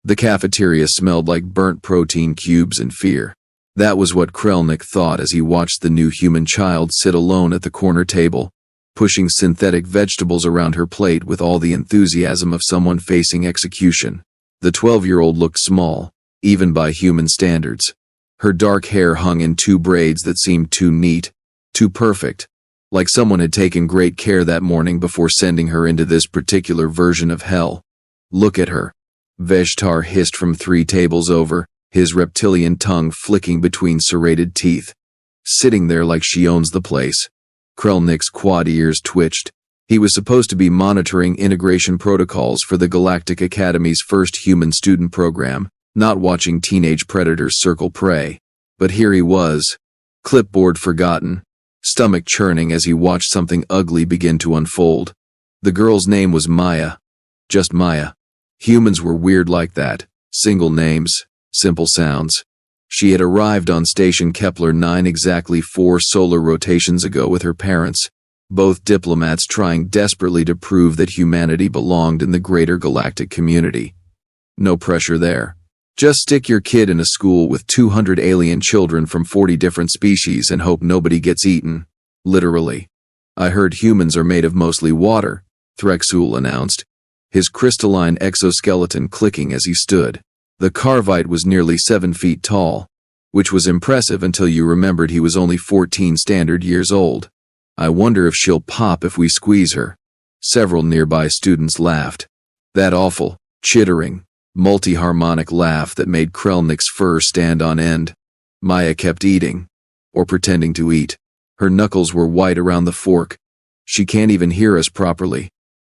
The cafeteria smelled like burnt protein cubes and fear. That was what Krelnik thought as he watched the new human child sit alone at the corner table, pushing synthetic vegetables around her plate with all the enthusiasm of someone facing execution. The 12-year-old looked small, even by human standards. Her dark hair hung in 2 braids that seemed too neat, too perfect, like someone had taken great care that morning before sending her into this particular version of hell. "Look at her," Veshtar hissed from 3 tables over, his reptilian tongue flicking between serrated teeth. "Sitting there like she owns the place." Krelnik's quad ears twitched. He was supposed to be monitoring integration protocols for the Galactic Academy's first human student program, not watching teenage predators circle prey. But here he was, clipboard forgotten, stomach churning as he watched something ugly begin to unfold. The girl's name was Maya. Just Maya. Humans were weird like that. Single names, simple sounds. She had arrived on Station Kepler 9 exactly 4 solar rotations ago with her parents, both diplomats trying desperately to prove that humanity belonged in the greater galactic community. No pressure there. Just stick your kid in a school with 200 alien children from 40 different species and hope nobody gets eaten. Literally. "I heard humans are made of mostly water," Threx'ool announced, his crystalline exoskeleton clicking as he stood. The Karvite was nearly 7 feet tall, which was impressive until you remembered he was only 14 standard years old. "I wonder if she'll pop if we squeeze her." Several nearby students laughed. That awful, chittering, multi-harmonic laugh that made Krelnik's fur stand on end. Maya kept eating, or pretending to eat. Her knuckles were white around the fork. "She can't even hear us properly,"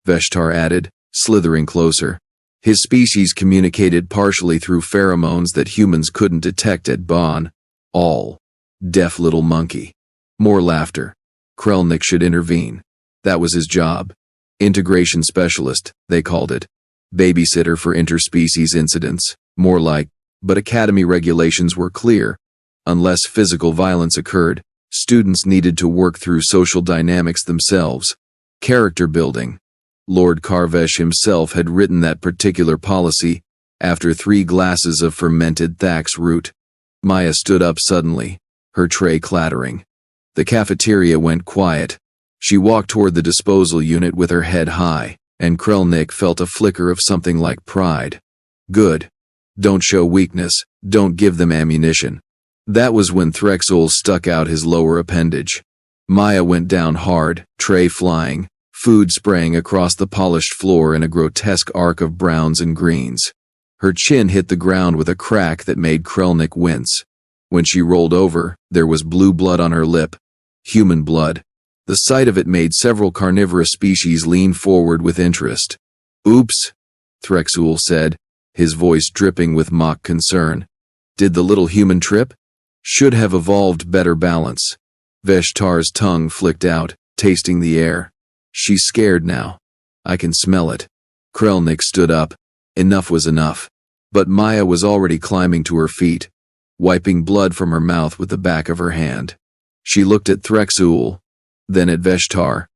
Veshtar added, slithering closer. His species communicated partially through pheromones that humans couldn't detect at Bon. All. Deaf little monkey. More laughter. Krelnik should intervene. That was his job. Integration specialist, they called it. Babysitter for interspecies incidents, more like, but academy regulations were clear. Unless physical violence occurred, students needed to work through social dynamics themselves. Character building. Lord Karvesh himself had written that particular policy after 3 glasses of fermented Thax root. Maya stood up suddenly, her tray clattering. The cafeteria went quiet. She walked toward the disposal unit with her head high, and Krelnik felt a flicker of something like pride. Good. Don't show weakness, don't give them ammunition. That was when Threx'ool stuck out his lower appendage. Maya went down hard, tray flying, food spraying across the polished floor in a grotesque arc of browns and greens. Her chin hit the ground with a crack that made Krelnik wince. When she rolled over, there was blue blood on her lip. Human blood. The sight of it made several carnivorous species lean forward with interest. "Oops," Threx'ool said, his voice dripping with mock concern. "Did the little human trip? Should have evolved better balance." Veshtar's tongue flicked out, tasting the air. "She's scared now. I can smell it." Krelnik stood up. Enough was enough. But Maya was already climbing to her feet, wiping blood from her mouth with the back of her hand. She looked at Threx'ool, then at Veshtar,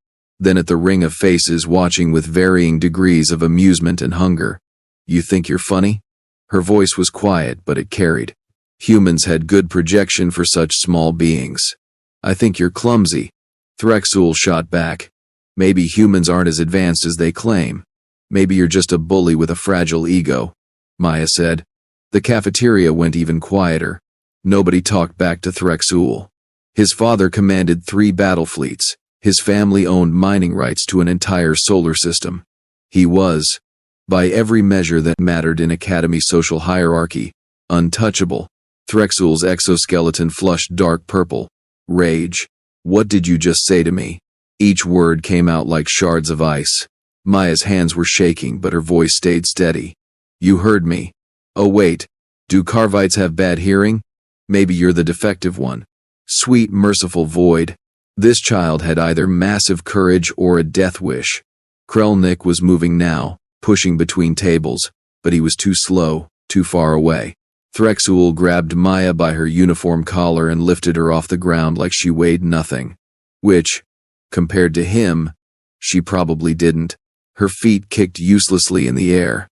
then at the ring of faces watching with varying degrees of amusement and hunger. "You think you're funny?" Her voice was quiet, but it carried. Humans had good projection for such small beings. "I think you're clumsy," Threx'ool shot back. "Maybe humans aren't as advanced as they claim. Maybe you're just a bully with a fragile ego," Maya said. The cafeteria went even quieter. Nobody talked back to Threx'ool. His father commanded 3 battle fleets. His family owned mining rights to an entire solar system. He was, by every measure that mattered in Academy social hierarchy, untouchable. Threx'ool's exoskeleton flushed dark purple. Rage. "What did you just say to me?" Each word came out like shards of ice. Maya's hands were shaking, but her voice stayed steady. "You heard me. Oh wait, do Karvites have bad hearing? Maybe you're the defective one." Sweet, merciful void. This child had either massive courage or a death wish. Krelnik was moving now, pushing between tables, but he was too slow, too far away. Threx'ool grabbed Maya by her uniform collar and lifted her off the ground like she weighed nothing. Which, compared to him, she probably didn't. Her feet kicked uselessly in the air.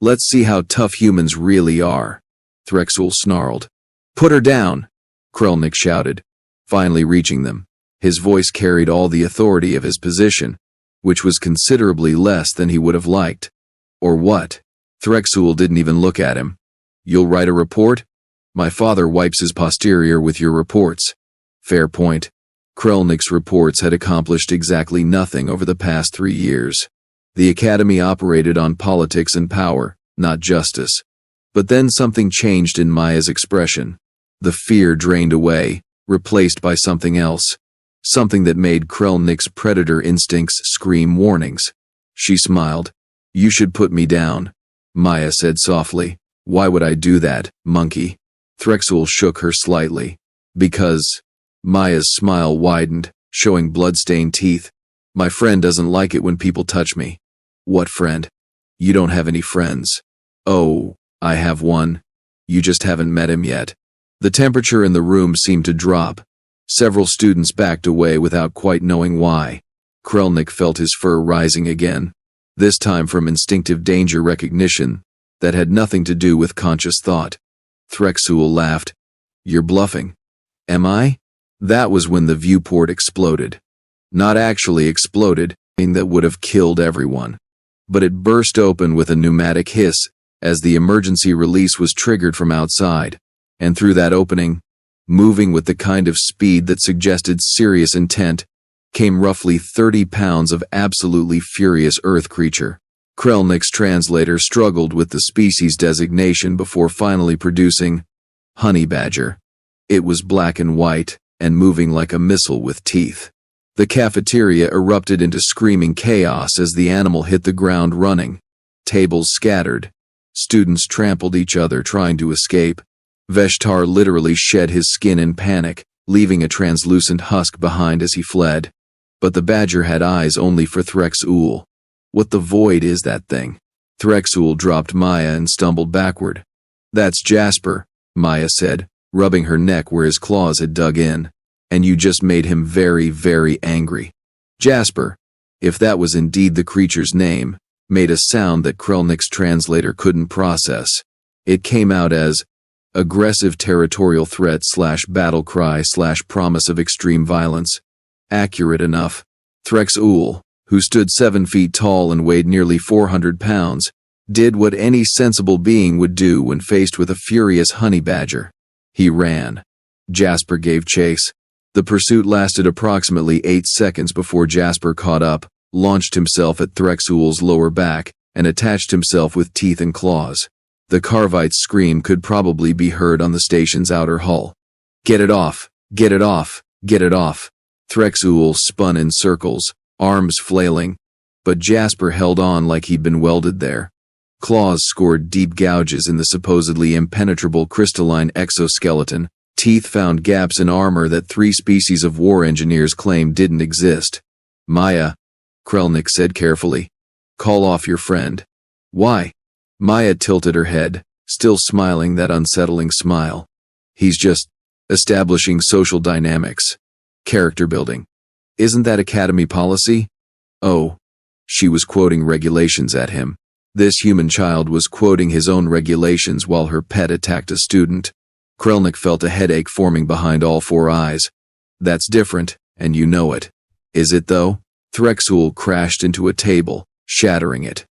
Let's see how tough humans really are, Threx'ool snarled. Put her down, Krelnik shouted, finally reaching them. His voice carried all the authority of his position, which was considerably less than he would have liked. Or what? Threx'ool didn't even look at him. You'll write a report? My father wipes his posterior with your reports. Fair point. Krelnik's reports had accomplished exactly nothing over the past 3 years. The academy operated on politics and power, not justice. But then something changed in Maya's expression. The fear drained away, replaced by something else. Something that made Krelnik's predator instincts scream warnings. She smiled. You should put me down, Maya said softly. Why would I do that, monkey? Threx'ool shook her slightly. Because. Maya's smile widened, showing blood-stained teeth. My friend doesn't like it when people touch me. What friend? You don't have any friends. Oh, I have one. You just haven't met him yet. The temperature in the room seemed to drop. Several students backed away without quite knowing why. Krelnik felt his fur rising again, this time from instinctive danger recognition that had nothing to do with conscious thought. Threx'ool laughed. You're bluffing. Am I? That was when the viewport exploded. Not actually exploded, that would have killed everyone. But it burst open with a pneumatic hiss as the emergency release was triggered from outside, and through that opening, moving with the kind of speed that suggested serious intent, came roughly 30 pounds of absolutely furious earth creature. Krelnik's translator struggled with the species designation before finally producing honey badger. It was black and white, and moving like a missile with teeth. The cafeteria erupted into screaming chaos as the animal hit the ground running. Tables scattered. Students trampled each other trying to escape. Veshtar literally shed his skin in panic, leaving a translucent husk behind as he fled. But the badger had eyes only for Threx'ool. What the void is that thing? Threx'ool dropped Maya and stumbled backward. That's Jasper, Maya said, rubbing her neck where his claws had dug in. And you just made him very, very angry. Jasper, if that was indeed the creature's name, made a sound that Krelnik's translator couldn't process. It came out as aggressive territorial threat / battle cry / promise of extreme violence. Accurate enough. Threx'ool, who stood 7 feet tall and weighed nearly 400 pounds, did what any sensible being would do when faced with a furious honey badger. He ran. Jasper gave chase. The pursuit lasted approximately 8 seconds before Jasper caught up, launched himself at Threx'ool's lower back, and attached himself with teeth and claws. The Karvite's scream could probably be heard on the station's outer hull. Get it off! Get it off! Get it off! Threx'ool spun in circles, arms flailing, but Jasper held on like he'd been welded there. Claws scored deep gouges in the supposedly impenetrable crystalline exoskeleton. Teeth found gaps in armor that 3 species of war engineers claimed didn't exist. Maya, Krelnik said carefully. Call off your friend. Why? Maya tilted her head, still smiling that unsettling smile. He's just establishing social dynamics. Character building. Isn't that academy policy? Oh. She was quoting regulations at him. This human child was quoting his own regulations while her pet attacked a student. Krelnik felt a headache forming behind all 4 eyes. That's different, and you know it. Is it though? Threx'ool crashed into a table, shattering it.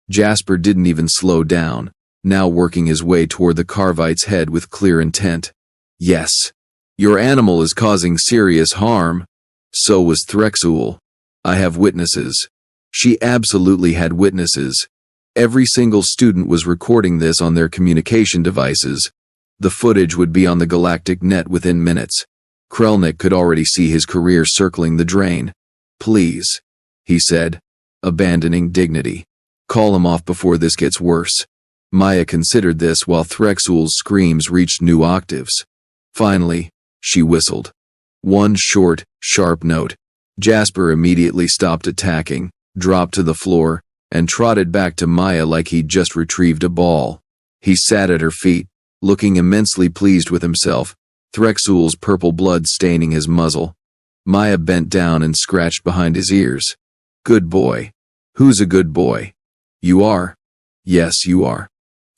Jasper didn't even slow down, now working his way toward the Karvite's head with clear intent. Yes. Your animal is causing serious harm. So was Threx'ool. I have witnesses. She absolutely had witnesses. Every single student was recording this on their communication devices. The footage would be on the galactic net within minutes. Krelnik could already see his career circling the drain. Please, he said, abandoning dignity. Call him off before this gets worse. Maya considered this while Threx'ool's screams reached new octaves. Finally, she whistled. One short, sharp note. Jasper immediately stopped attacking, dropped to the floor, and trotted back to Maya like he'd just retrieved a ball. He sat at her feet, looking immensely pleased with himself, Threx'ool's purple blood staining his muzzle. Maya bent down and scratched behind his ears. Good boy. Who's a good boy? You are? Yes, you are.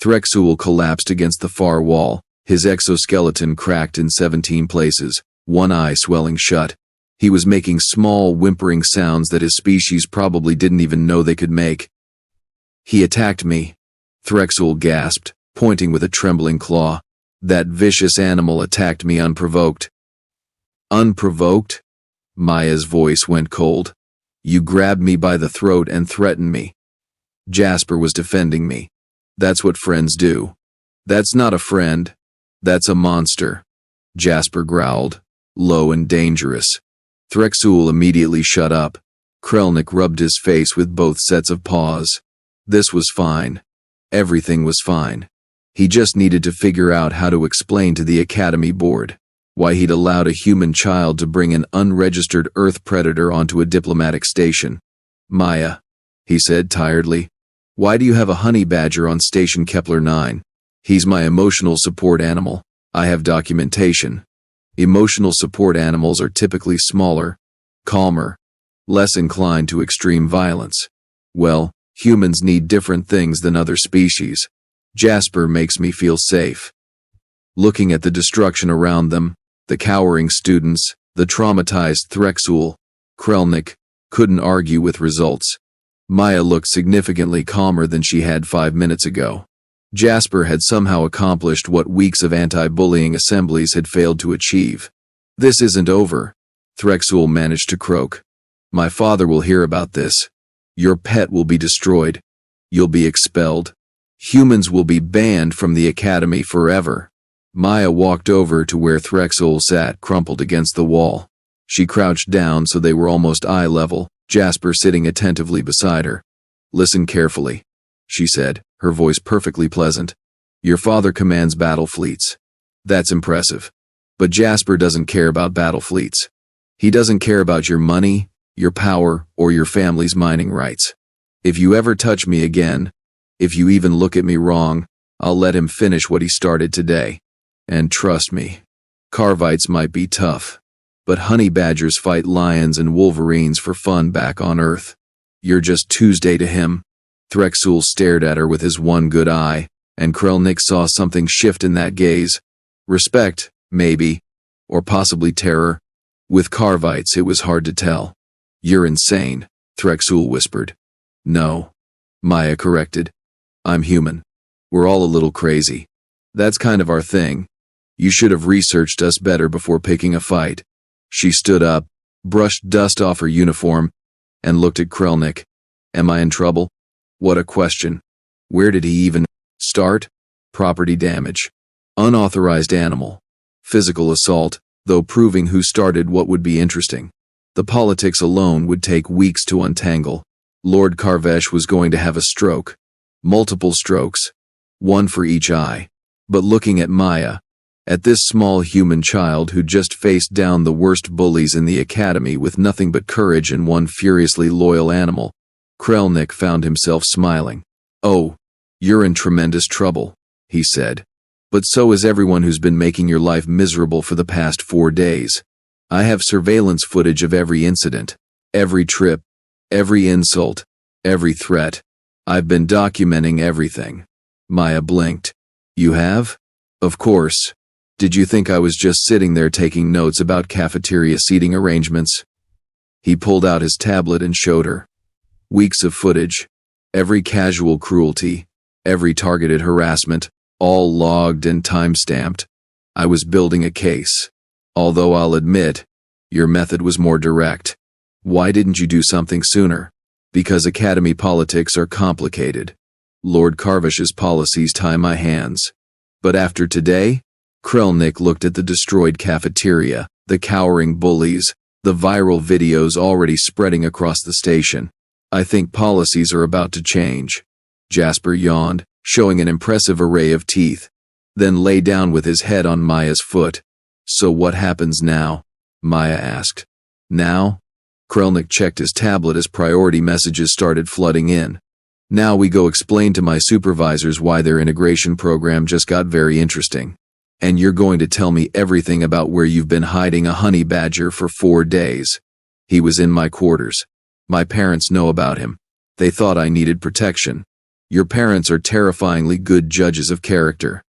Threx'ool collapsed against the far wall, his exoskeleton cracked in 17 places, one eye swelling shut. He was making small, whimpering sounds that his species probably didn't even know they could make. "He attacked me," Threx'ool gasped, pointing with a trembling claw. "That vicious animal attacked me unprovoked." "Unprovoked?" Maya's voice went cold. "You grabbed me by the throat and threatened me. Jasper was defending me. That's what friends do." "That's not a friend. That's a monster," Jasper growled, low and dangerous. Threx'ool immediately shut up. Krelnik rubbed his face with both sets of paws. This was fine. Everything was fine. He just needed to figure out how to explain to the Academy board why he'd allowed a human child to bring an unregistered Earth predator onto a diplomatic station. "Maya," he said tiredly, "why do you have a honey badger on Station Kepler 9? He's my emotional support animal. I have documentation. Emotional support animals are typically smaller, calmer, less inclined to extreme violence. Well, humans need different things than other species. Jasper makes me feel safe." Looking at the destruction around them, the cowering students, the traumatized Threx'ool, Krelnik couldn't argue with results. Maya looked significantly calmer than she had 5 minutes ago. Jasper had somehow accomplished what weeks of anti-bullying assemblies had failed to achieve. "This isn't over," Threx'ool managed to croak. "My father will hear about this. Your pet will be destroyed. You'll be expelled. Humans will be banned from the Academy forever." Maya walked over to where Threx'ool sat crumpled against the wall. She crouched down so they were almost eye level, Jasper sitting attentively beside her. "Listen carefully," she said, her voice perfectly pleasant. "Your father commands battle fleets. That's impressive. But Jasper doesn't care about battle fleets. He doesn't care about your money, your power, or your family's mining rights. If you ever touch me again, if you even look at me wrong, I'll let him finish what he started today. And trust me, Karvites might be tough, but honey badgers fight lions and wolverines for fun back on Earth. You're just Tuesday to him." Threx'ool stared at her with his one good eye, and Krelnik saw something shift in that gaze. Respect, maybe, or possibly terror. With Karvites it was hard to tell. "You're insane," Threx'ool whispered. "No," Maya corrected. "I'm human. We're all a little crazy. That's kind of our thing. You should have researched us better before picking a fight." She stood up, brushed dust off her uniform, and looked at Krelnik. "Am I in trouble?" What a question. Where did he even start? Property damage. Unauthorized animal. Physical assault, though proving who started what would be interesting. The politics alone would take weeks to untangle. Lord Karvesh was going to have a stroke. Multiple strokes. One for each eye. But looking at Maya, at this small human child who just faced down the worst bullies in the Academy with nothing but courage and one furiously loyal animal, Krelnik found himself smiling. "Oh, you're in tremendous trouble," he said. "But so is everyone who's been making your life miserable for the past 4 days. I have surveillance footage of every incident, every trip, every insult, every threat. I've been documenting everything." Maya blinked. "You have? Of course. Did you think I was just sitting there taking notes about cafeteria seating arrangements?" He pulled out his tablet and showed her. Weeks of footage, every casual cruelty, every targeted harassment, all logged and time-stamped. I was building a case. Although I'll admit, your method was more direct. Why didn't you do something sooner? Because Academy politics are complicated. Lord Karvesh's policies tie my hands. But after today, Krelnik looked at the destroyed cafeteria, the cowering bullies, the viral videos already spreading across the station. "I think policies are about to change." Jasper yawned, showing an impressive array of teeth, then lay down with his head on Maya's foot. "So what happens now?" Maya asked. "Now?" Krelnik checked his tablet as priority messages started flooding in. "Now we go explain to my supervisors why their integration program just got very interesting. And you're going to tell me everything about where you've been hiding a honey badger for 4 days. He was in my quarters. My parents know about him. They thought I needed protection. Your parents are terrifyingly good judges of character.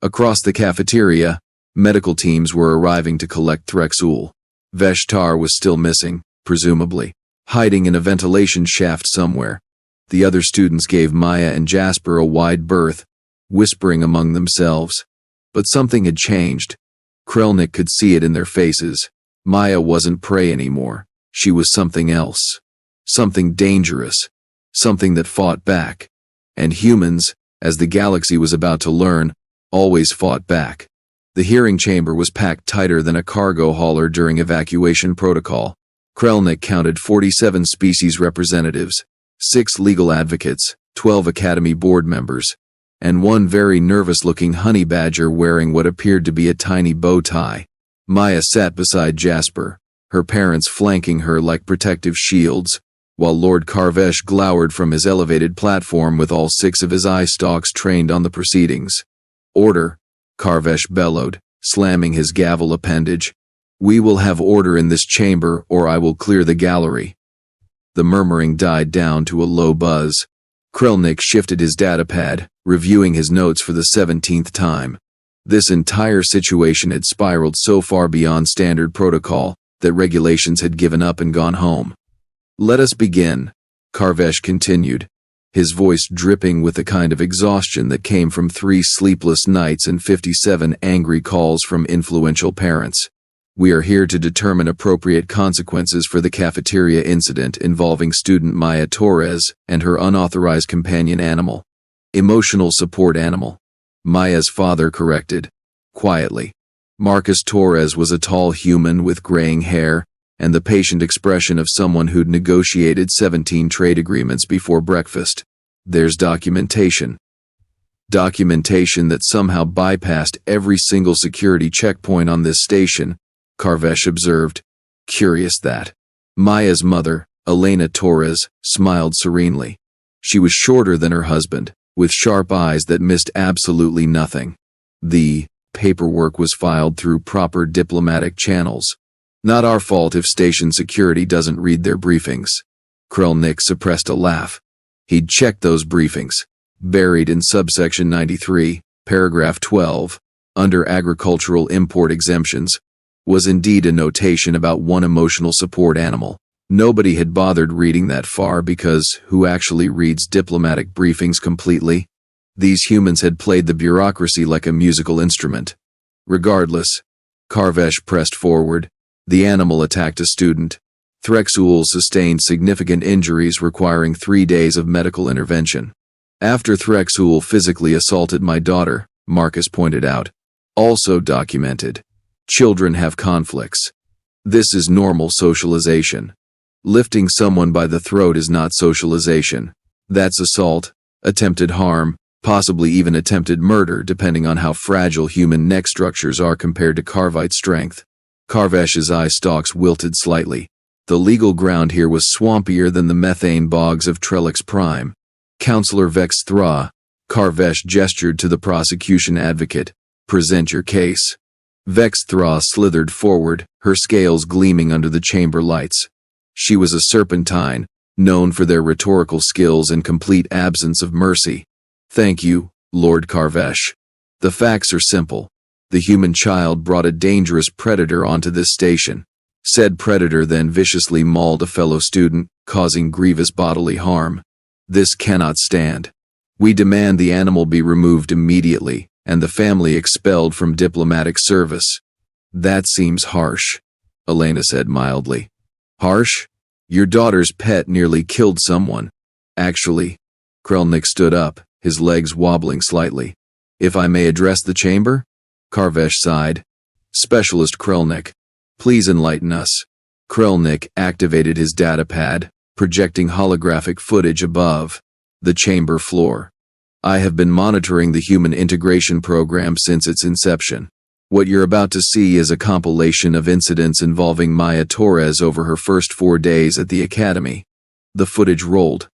Across the cafeteria, medical teams were arriving to collect Threx'ool. Veshtar was still missing, presumably, hiding in a ventilation shaft somewhere. The other students gave Maya and Jasper a wide berth, whispering among themselves. But something had changed. Krelnik could see it in their faces. Maya wasn't prey anymore. She was something else. Something dangerous. Something that fought back. And humans, as the galaxy was about to learn, always fought back. The hearing chamber was packed tighter than a cargo hauler during evacuation protocol. Krelnik counted 47 species representatives, 6 legal advocates, 12 Academy board members, and one very nervous-looking honey badger wearing what appeared to be a tiny bow tie. Maya sat beside Jasper, her parents flanking her like protective shields, while Lord Karvesh glowered from his elevated platform with all 6 of his eye stalks trained on the proceedings. "Order," Karvesh bellowed, slamming his gavel appendage. "We will have order in this chamber, or I will clear the gallery." The murmuring died down to a low buzz. Krelnik shifted his datapad, reviewing his notes for the 17th time. This entire situation had spiraled so far beyond standard protocol that regulations had given up and gone home. "Let us begin," Karvesh continued, his voice dripping with the kind of exhaustion that came from 3 sleepless nights and 57 angry calls from influential parents. "We are here to determine appropriate consequences for the cafeteria incident involving student Maya Torres and her unauthorized companion animal. Emotional support animal," Maya's father corrected, quietly. Marcus Torres was a tall human with graying hair and the patient expression of someone who'd negotiated 17 trade agreements before breakfast. "There's documentation. Documentation that somehow bypassed every single security checkpoint on this station," Karvesh observed. "Curious that." Maya's mother, Elena Torres, smiled serenely. She was shorter than her husband, with sharp eyes that missed absolutely nothing. "The paperwork was filed through proper diplomatic channels. Not our fault if station security doesn't read their briefings." Krelnik suppressed a laugh. He'd checked those briefings, buried in subsection 93, paragraph 12, under agricultural import exemptions, was indeed a notation about one emotional support animal. Nobody had bothered reading that far because who actually reads diplomatic briefings completely? These humans had played the bureaucracy like a musical instrument. Regardless, Karvesh pressed forward. The animal attacked a student. Threx'ool sustained significant injuries requiring 3 days of medical intervention. "After Threx'ool physically assaulted my daughter," Marcus pointed out. "Also documented. Children have conflicts. This is normal socialization. Lifting someone by the throat is not socialization. That's assault, attempted harm, possibly even attempted murder depending on how fragile human neck structures are compared to Karvite strength." Karvesh's eye stalks wilted slightly. The legal ground here was swampier than the methane bogs of Trellix Prime. "Counselor Vex-Thra," Karvesh gestured to the prosecution advocate, "present your case." Vex-Thra slithered forward, her scales gleaming under the chamber lights. She was a serpentine, known for their rhetorical skills and complete absence of mercy. "Thank you, Lord Karvesh. The facts are simple. The human child brought a dangerous predator onto this station. Said predator then viciously mauled a fellow student, causing grievous bodily harm. This cannot stand. We demand the animal be removed immediately, and the family expelled from diplomatic service." "That seems harsh," Elena said mildly. "Harsh? Your daughter's pet nearly killed someone. Actually." Krelnik stood up, his legs wobbling slightly. "If I may address the chamber?" Karvesh sighed. "Specialist Krelnik, please enlighten us." Krelnik activated his datapad, projecting holographic footage above the chamber floor. "I have been monitoring the human integration program since its inception. What you're about to see is a compilation of incidents involving Maya Torres over her first 4 days at the Academy." The footage rolled.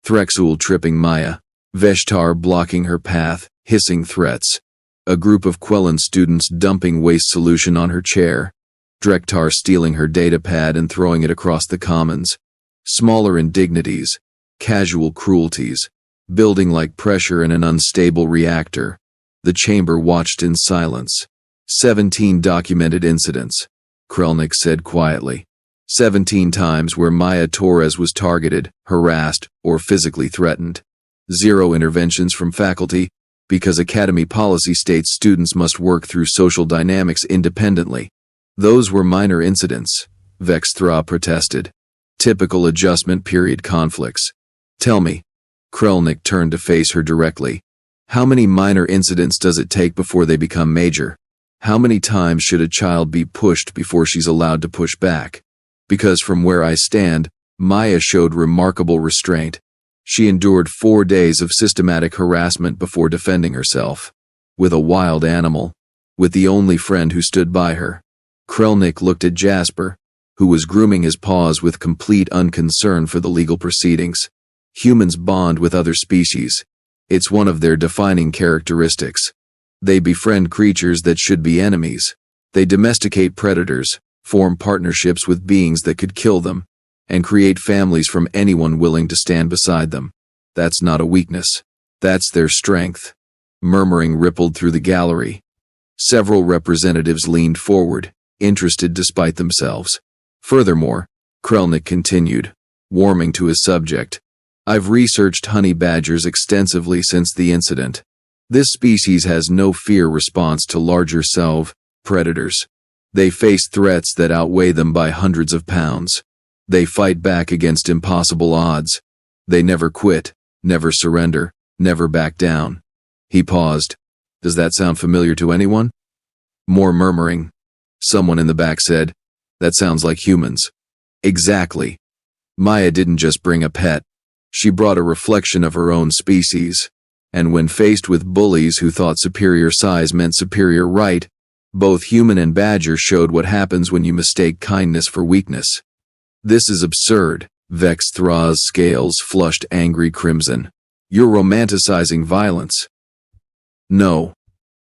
Threx'ool tripping Maya, Veshtar blocking her path, hissing threats. A group of Quellan students dumping waste solution on her chair. Drektar stealing her datapad and throwing it across the commons. Smaller indignities, casual cruelties, building like pressure in an unstable reactor. The chamber watched in silence. 17 documented incidents, Krelnik said quietly. 17 times where Maya Torres was targeted, harassed, or physically threatened. 0 interventions from faculty, because Academy policy states students must work through social dynamics independently. Those were minor incidents, Vexthra protested. Typical adjustment period conflicts. Tell me. Krelnik turned to face her directly. How many minor incidents does it take before they become major? How many times should a child be pushed before she's allowed to push back? Because from where I stand, Maya showed remarkable restraint. She endured 4 days of systematic harassment before defending herself. With a wild animal. With the only friend who stood by her. Krelnik looked at Jasper, who was grooming his paws with complete unconcern for the legal proceedings. Humans bond with other species. It's one of their defining characteristics. They befriend creatures that should be enemies. They domesticate predators, form partnerships with beings that could kill them, and create families from anyone willing to stand beside them. That's not a weakness. That's their strength. Murmuring rippled through the gallery. Several representatives leaned forward, interested despite themselves. Furthermore, Krelnik continued, warming to his subject, I've researched honey badgers extensively since the incident. This species has no fear response to larger predators. They face threats that outweigh them by hundreds of pounds. They fight back against impossible odds. They never quit, never surrender, never back down. He paused. Does that sound familiar to anyone? More murmuring. Someone in the back said, that sounds like humans. Exactly. Maya didn't just bring a pet. She brought a reflection of her own species. And when faced with bullies who thought superior size meant superior right, both human and badger showed what happens when you mistake kindness for weakness. This is absurd. Vexthra's scales flushed angry crimson. You're romanticizing violence. No.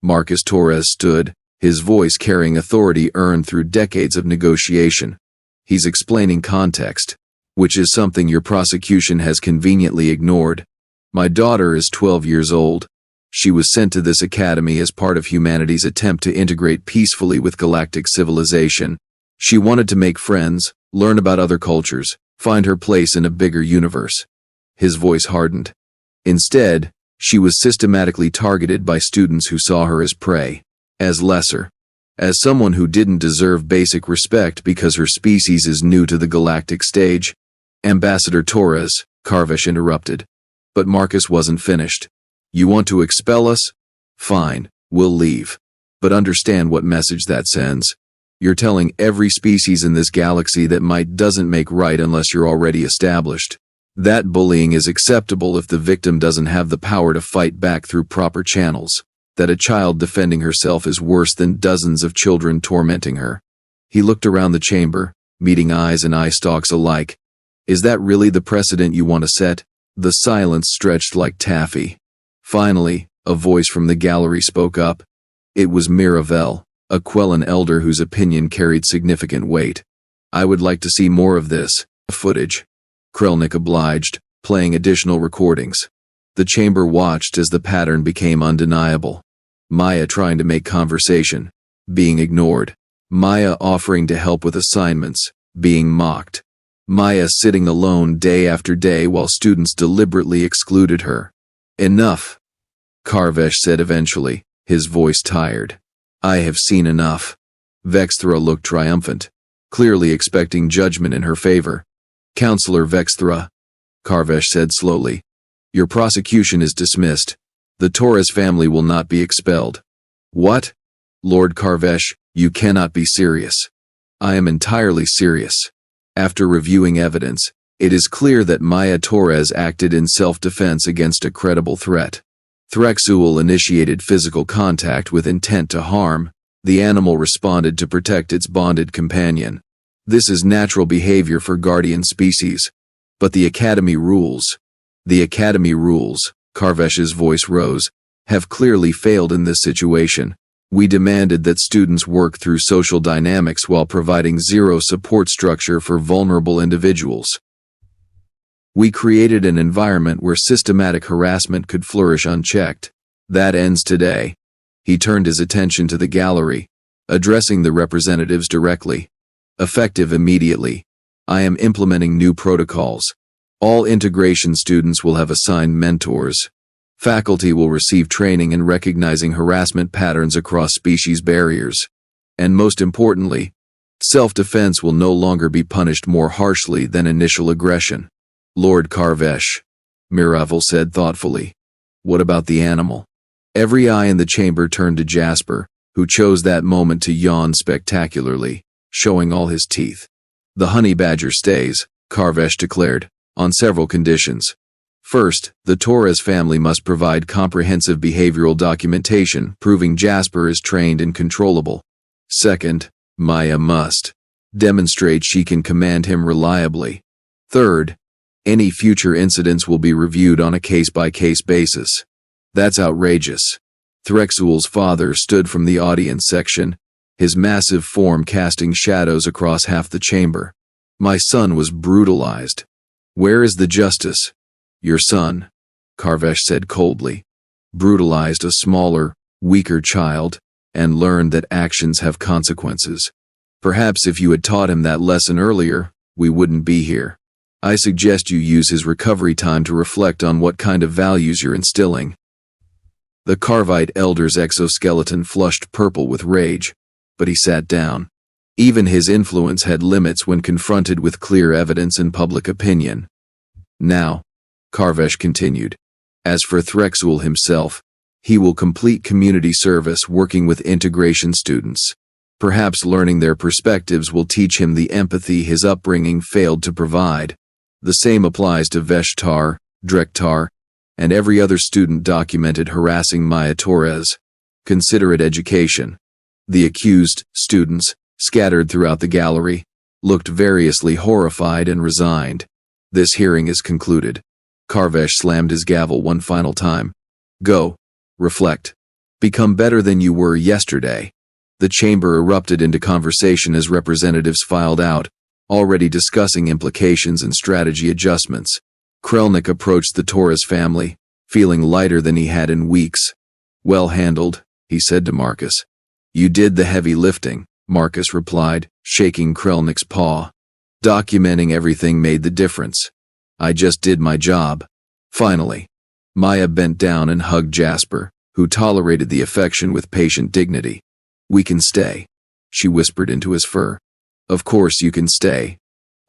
Marcus Torres stood, his voice carrying authority earned through decades of negotiation. He's explaining context, which is something your prosecution has conveniently ignored. My daughter is 12 years old. She was sent to this academy as part of humanity's attempt to integrate peacefully with galactic civilization. She wanted to make friends, learn about other cultures, find her place in a bigger universe. His voice hardened. Instead, she was systematically targeted by students who saw her as prey, as lesser, as someone who didn't deserve basic respect because her species is new to the galactic stage. Ambassador Torres, Karvesh interrupted. But Marcus wasn't finished. You want to expel us? Fine, we'll leave. But understand what message that sends. You're telling every species in this galaxy that might doesn't make right unless you're already established. That bullying is acceptable if the victim doesn't have the power to fight back through proper channels. That a child defending herself is worse than dozens of children tormenting her. He looked around the chamber, meeting eyes and eye stalks alike. Is that really the precedent you want to set? The silence stretched like taffy. Finally, a voice from the gallery spoke up. It was Miravel, a Quellan elder whose opinion carried significant weight. I would like to see more of this footage. Krelnik obliged, playing additional recordings. The chamber watched as the pattern became undeniable. Maya trying to make conversation, being ignored. Maya offering to help with assignments, being mocked. Maya sitting alone day after day while students deliberately excluded her. Enough, Karvesh said eventually, his voice tired. I have seen enough. Vexthra looked triumphant, clearly expecting judgment in her favor. Counselor Vexthra, Karvesh said slowly. Your prosecution is dismissed. The Torres family will not be expelled. What? Lord Karvesh, you cannot be serious. I am entirely serious. After reviewing evidence, it is clear that Maya Torres acted in self-defense against a credible threat. Threx'ool initiated physical contact with intent to harm. The animal responded to protect its bonded companion. This is natural behavior for guardian species. But the Academy rules, Karvesh's voice rose, have clearly failed in this situation. We demanded that students work through social dynamics while providing zero support structure for vulnerable individuals. We created an environment where systematic harassment could flourish unchecked. That ends today." He turned his attention to the gallery, addressing the representatives directly. "Effective immediately. I am implementing new protocols. All integration students will have assigned mentors. Faculty will receive training in recognizing harassment patterns across species barriers. And most importantly, self-defense will no longer be punished more harshly than initial aggression." "Lord Karvesh," Miravel said thoughtfully. "What about the animal?" Every eye in the chamber turned to Jasper, who chose that moment to yawn spectacularly, showing all his teeth. "The honey badger stays," Karvesh declared, "on several conditions. First, the Torres family must provide comprehensive behavioral documentation proving Jasper is trained and controllable. Second, Maya must demonstrate she can command him reliably. Third, any future incidents will be reviewed on a case-by-case basis." "That's outrageous." Threx'ool's father stood from the audience section, his massive form casting shadows across half the chamber. "My son was brutalized. Where is the justice?" "Your son," Karvesh said coldly, "brutalized a smaller, weaker child, and learned that actions have consequences. Perhaps if you had taught him that lesson earlier, we wouldn't be here. I suggest you use his recovery time to reflect on what kind of values you're instilling." The Carvite elder's exoskeleton flushed purple with rage, but he sat down. Even his influence had limits when confronted with clear evidence and public opinion. "Now," Karvesh continued, "as for Threx'ool himself, he will complete community service working with integration students. Perhaps learning their perspectives will teach him the empathy his upbringing failed to provide. The same applies to Veshtar, Drektar, and every other student documented harassing Maya Torres. Consider it education." The accused students, scattered throughout the gallery, looked variously horrified and resigned. "This hearing is concluded." Karvesh slammed his gavel one final time. "Go. Reflect. Become better than you were yesterday." The chamber erupted into conversation as representatives filed out, already discussing implications and strategy adjustments. Krelnik approached the Torres family, feeling lighter than he had in weeks. "Well handled," he said to Marcus. "You did the heavy lifting," Marcus replied, shaking Krelnik's paw. "Documenting everything made the difference. I just did my job." Finally, Maya bent down and hugged Jasper, who tolerated the affection with patient dignity. "We can stay," she whispered into his fur. "Of course you can stay,"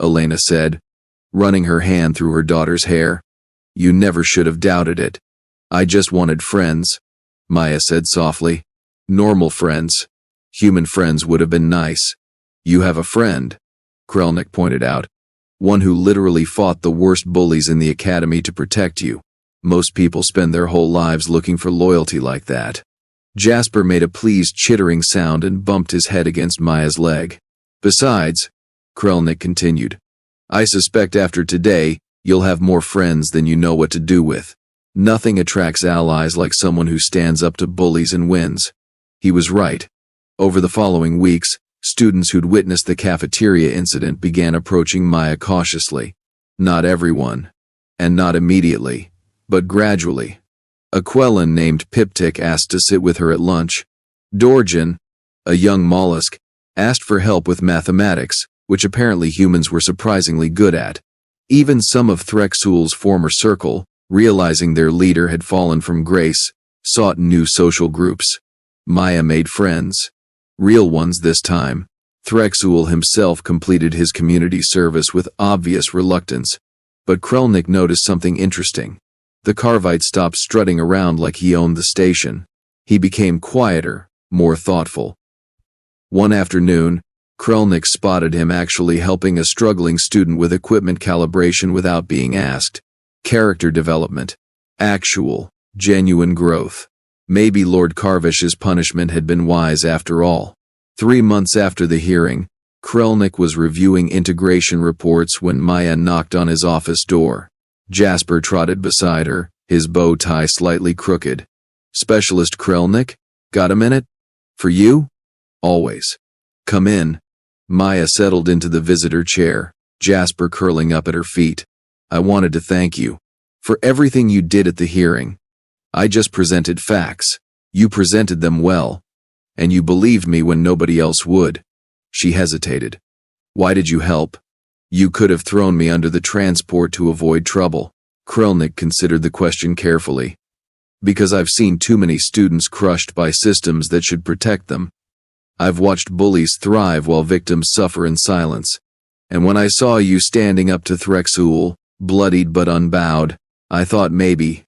Elena said, running her hand through her daughter's hair. "You never should have doubted it." "I just wanted friends," Maya said softly. "Normal friends. Human friends would have been nice." "You have a friend," Krelnik pointed out. "One who literally fought the worst bullies in the academy to protect you. Most people spend their whole lives looking for loyalty like that." Jasper made a pleased chittering sound and bumped his head against Maya's leg. "Besides," Krelnik continued, "I suspect after today, you'll have more friends than you know what to do with. Nothing attracts allies like someone who stands up to bullies and wins." He was right. Over the following weeks, students who'd witnessed the cafeteria incident began approaching Maya cautiously. Not everyone, and not immediately, but gradually. A Quellan named Piptik asked to sit with her at lunch. Dorjan, a young mollusk, asked for help with mathematics, which apparently humans were surprisingly good at. Even some of Threx'ool's former circle, realizing their leader had fallen from grace, sought new social groups. Maya made friends. Real ones this time. Threx'ool himself completed his community service with obvious reluctance. But Krelnik noticed something interesting. The Carvite stopped strutting around like he owned the station. He became quieter, more thoughtful. One afternoon, Krelnik spotted him actually helping a struggling student with equipment calibration without being asked. Character development. Actual, genuine growth. Maybe Lord Karvesh's punishment had been wise after all. 3 months after the hearing, Krelnik was reviewing integration reports when Maya knocked on his office door. Jasper trotted beside her, his bow tie slightly crooked. "Specialist Krelnik? Got a minute? For you?" "Always." "Come in." Maya settled into the visitor chair, Jasper curling up at her feet. I wanted to thank you for everything you did at the hearing. I just presented facts. You presented them well. And you believed me when nobody else would." She hesitated. "Why did you help? You could have thrown me under the transport to avoid trouble." Krelnik considered the question carefully. "Because I've seen too many students crushed by systems that should protect them. I've watched bullies thrive while victims suffer in silence. And when I saw you standing up to Threx'ool, bloodied but unbowed, I thought maybe,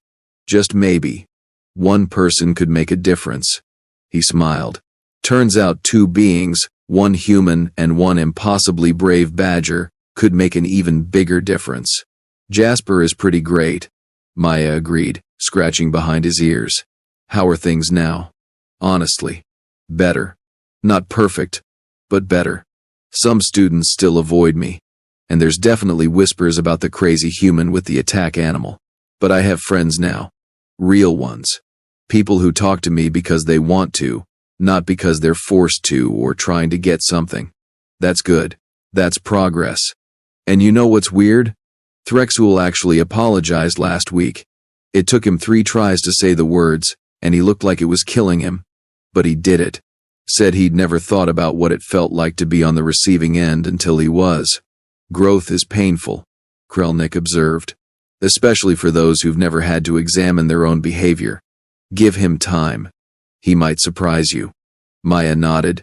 just maybe, one person could make a difference." He smiled. "Turns out two beings, one human and one impossibly brave badger, could make an even bigger difference." "Jasper is pretty great," Maya agreed, scratching behind his ears. "How are things now?" "Honestly, better. Not perfect, but better. Some students still avoid me, and there's definitely whispers about the crazy human with the attack animal. But I have friends now. Real ones. People who talk to me because they want to, not because they're forced to or trying to get something. That's good. That's progress. And you know what's weird? Threx'ool actually apologized last week. It took him 3 tries to say the words, and he looked like it was killing him. But he did it. Said he'd never thought about what it felt like to be on the receiving end until he was. Growth is painful, Krelnik observed. Especially for those who've never had to examine their own behavior. Give him time. He might surprise you. Maya nodded,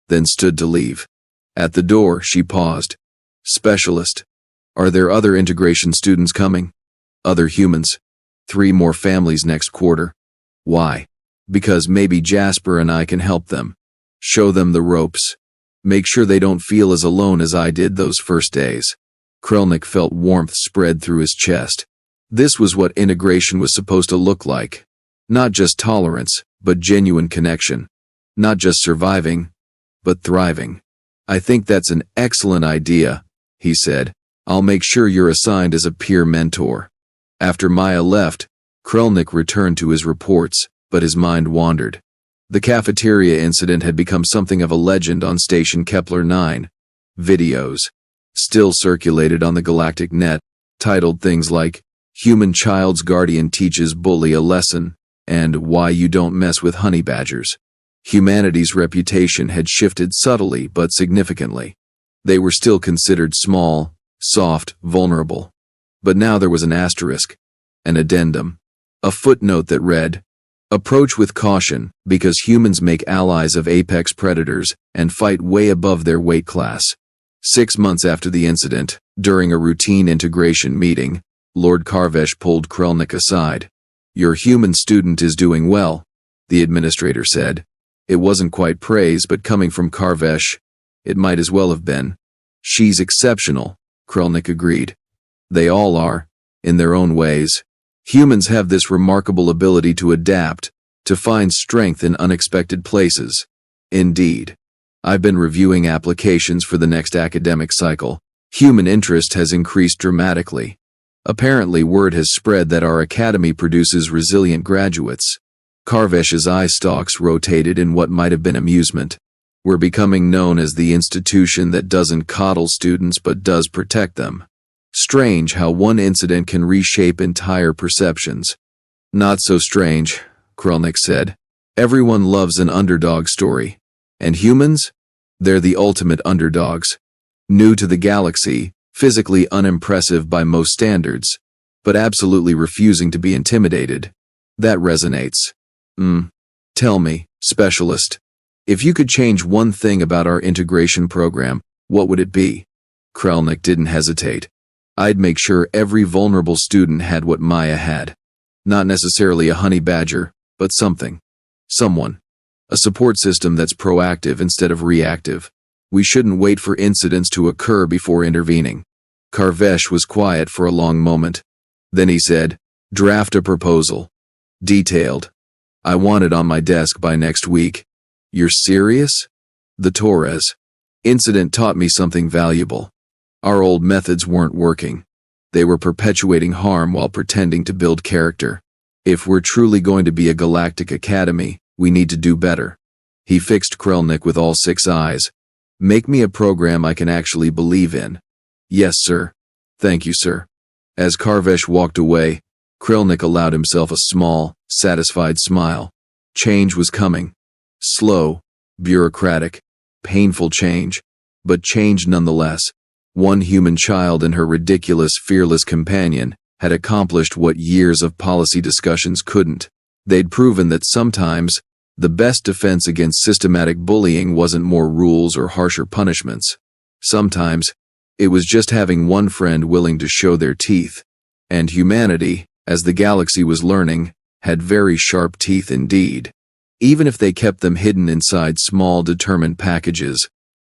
then stood to leave. At the door, she paused. Specialist. Are there other integration students coming? Other humans. 3 more families next quarter. Why? Because maybe Jasper and I can help them. Show them the ropes. Make sure they don't feel as alone as I did those first days. Krelnik felt warmth spread through his chest. This was what integration was supposed to look like. Not just tolerance, but genuine connection. Not just surviving, but thriving. "I think that's an excellent idea," he said. "I'll make sure you're assigned as a peer mentor." After Maya left, Krelnik returned to his reports, but his mind wandered. The cafeteria incident had become something of a legend on Station Kepler 9. Videos still circulated on the Galactic Net, titled things like, "Human Child's Guardian Teaches Bully a Lesson," and "Why You Don't Mess with Honey Badgers." Humanity's reputation had shifted subtly but significantly. They were still considered small, soft, vulnerable. But now there was an asterisk, an addendum, a footnote that read, "Approach with caution, because humans make allies of apex predators and fight way above their weight class." 6 months after the incident, during a routine integration meeting, Lord Karvesh pulled Krelnik aside. "Your human student is doing well," the administrator said. It wasn't quite praise, but coming from Karvesh, it might as well have been. "She's exceptional," Krelnik agreed. "They all are, in their own ways. Humans have this remarkable ability to adapt, to find strength in unexpected places." "Indeed. I've been reviewing applications for the next academic cycle. Human interest has increased dramatically. Apparently word has spread that our academy produces resilient graduates." Karvesh's eye stalks rotated in what might have been amusement. "We're becoming known as the institution that doesn't coddle students but does protect them. Strange how one incident can reshape entire perceptions." "Not so strange," Krelnik said. "Everyone loves an underdog story. And humans? They're the ultimate underdogs. New to the galaxy, physically unimpressive by most standards, but absolutely refusing to be intimidated. That resonates. Tell me, specialist, if you could change one thing about our integration program, what would it be?" Krelnik didn't hesitate. "I'd make sure every vulnerable student had what Maya had. Not necessarily a honey badger, but something. Someone. A support system that's proactive instead of reactive. We shouldn't wait for incidents to occur before intervening." Karvesh was quiet for a long moment. Then he said, "Draft a proposal. Detailed. I want it on my desk by next week." "You're serious?" "The Torres incident taught me something valuable. Our old methods weren't working. They were perpetuating harm while pretending to build character. If we're truly going to be a Galactic Academy, we need to do better." He fixed Krelnik with all 6 eyes. "Make me a program I can actually believe in." "Yes, sir." "Thank you, sir." As Karvesh walked away, Krelnik allowed himself a small, satisfied smile. Change was coming. Slow, bureaucratic, painful change, but change nonetheless. One human child and her ridiculous, fearless companion had accomplished what years of policy discussions couldn't. They'd proven that sometimes, the best defense against systematic bullying wasn't more rules or harsher punishments. Sometimes, it was just having one friend willing to show their teeth. And humanity, as the galaxy was learning, had very sharp teeth indeed. Even if they kept them hidden inside small determined packages,